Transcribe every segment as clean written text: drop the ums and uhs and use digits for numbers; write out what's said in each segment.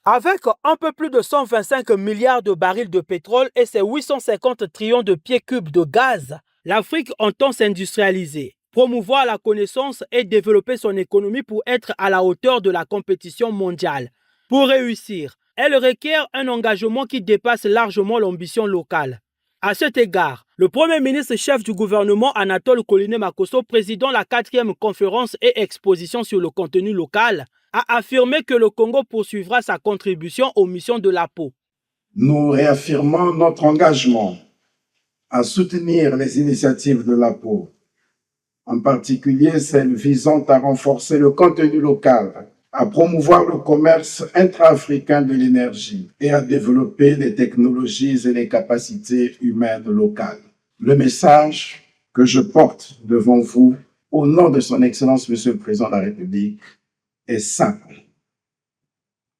Avec un peu plus de 125 milliards de barils de pétrole et ses 850 trillions de pieds cubes de gaz, l'Afrique entend s'industrialiser, promouvoir la connaissance et développer son économie pour être à la hauteur de la compétition mondiale. Pour réussir, elle requiert un engagement qui dépasse largement l'ambition locale. À cet égard, le Premier ministre chef du gouvernement Anatole Koliné Makosso, présidant la 4e conférence et exposition sur le contenu local, a affirmé que le Congo poursuivra sa contribution aux missions de l'APO. Nous réaffirmons notre engagement à soutenir les initiatives de l'APO, en particulier celles visant à renforcer le contenu local, à promouvoir le commerce intra-africain de l'énergie et à développer les technologies et les capacités humaines locales. Le message que je porte devant vous, au nom de son Excellence, Monsieur le Président de la République, est simple.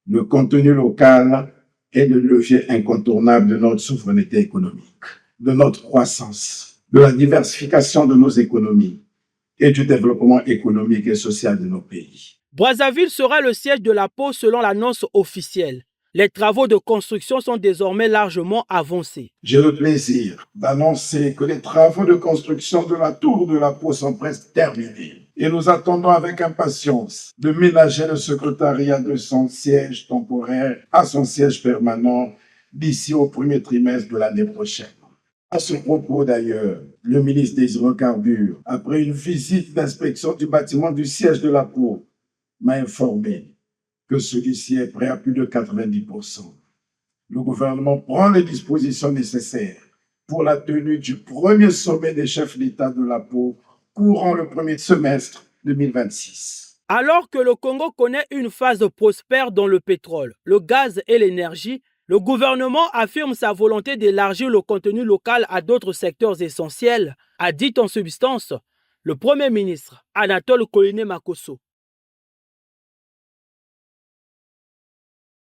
Le contenu local est le levier incontournable de notre souveraineté économique, de notre croissance, de la diversification de nos économies et du développement économique et social de nos pays. Brazzaville sera le siège de l'APO selon l'annonce officielle. Les travaux de construction sont désormais largement avancés. J'ai le plaisir d'annoncer que les travaux de construction de la tour de l'APO sont presque terminés. Et nous attendons avec impatience de ménager le secrétariat de son siège temporaire à son siège permanent d'ici au premier trimestre de l'année prochaine. À ce propos d'ailleurs, le ministre des Hydrocarbures, après une visite d'inspection du bâtiment du siège de l'APO, m'a informé que celui-ci est prêt à plus de 90%. Le gouvernement prend les dispositions nécessaires pour la tenue du premier sommet des chefs d'État de l'APO courant le premier semestre 2026. Alors que le Congo connaît une phase prospère dans le pétrole, le gaz et l'énergie, le gouvernement affirme sa volonté d'élargir le contenu local à d'autres secteurs essentiels, a dit en substance le Premier ministre Anatole Koliné Makosso.